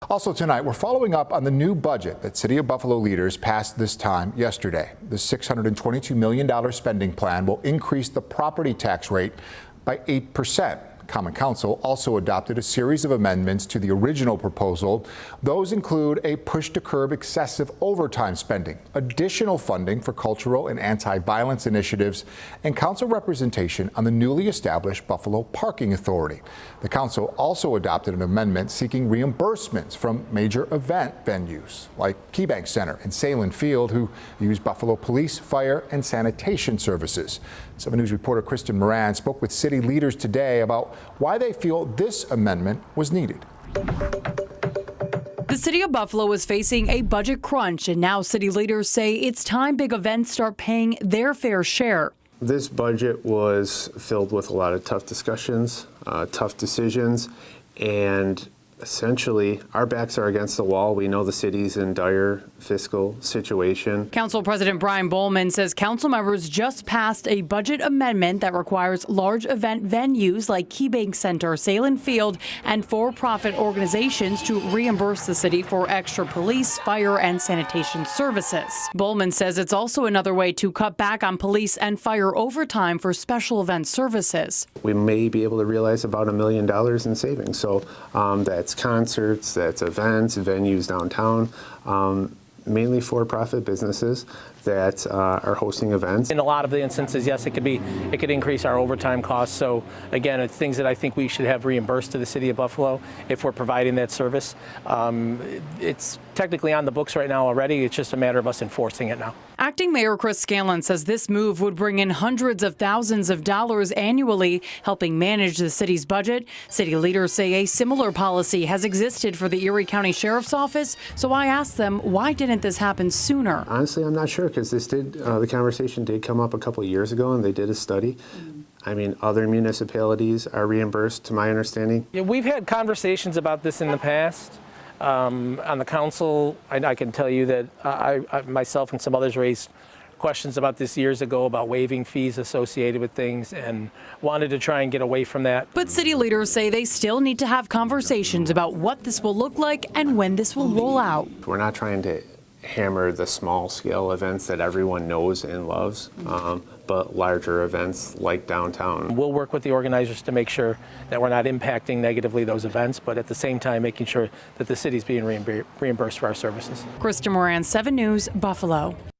Also tonight, we're following up on the new budget that City of Buffalo leaders passed this time yesterday. The $622 million spending plan will increase the property tax rate by 8%. Common Council also adopted a series of amendments to the original proposal. Those include a push to curb excessive overtime spending, additional funding for cultural and anti-violence initiatives, and council representation on the newly established Buffalo Parking Authority. The council also adopted an amendment seeking reimbursements from major event venues like KeyBank Center and Salem Field, who use Buffalo police, fire, and sanitation services. 7 News reporter Kristen Moran spoke with city leaders today about why they feel this amendment was needed. The city of Buffalo is facing a budget crunch, and now city leaders say it's time big events start paying their fair share. This budget was filled with a lot of tough discussions, tough decisions, and essentially our backs are against the wall. We know the city's in dire fiscal situation. Council President Brian Bowman says council members just passed a budget amendment that requires large event venues like KeyBank Center, Salem Field, and for-profit organizations to reimburse the city for extra police, fire, and sanitation services. Bowman says it's also another way to cut back on police and fire overtime for special event services. We may be able to realize about $1 million in savings. So that's concerts, that's events, venues downtown. Mainly for-profit businesses that are hosting events. In a lot of the instances, yes, it could increase our overtime costs. So again, it's things that I think we should have reimbursed to the city of Buffalo if we're providing that service. It's technically on the books right now already. It's just a matter of us enforcing it now. Acting Mayor Chris Scanlon says this move would bring in hundreds of thousands of dollars annually, helping manage the city's budget. City leaders say a similar policy has existed for the Erie County Sheriff's Office. So I asked them, why didn't this happen sooner? Honestly, I'm not sure, because the conversation did come up a couple of years ago, and they did a study. I mean, other municipalities are reimbursed, to my understanding. Yeah, we've had conversations about this in the past. On the council, I can tell you that I myself and some others raised questions about this years ago about waiving fees associated with things and wanted to try and get away from that. But city leaders say they still need to have conversations about what this will look like and when this will roll out. We're not trying to hammer the small scale events that everyone knows and loves, but larger events like downtown. We'll work with the organizers to make sure that we're not impacting negatively those events, but at the same time making sure that the city's being reimbursed for our services. Kristen Moran, 7 News, Buffalo.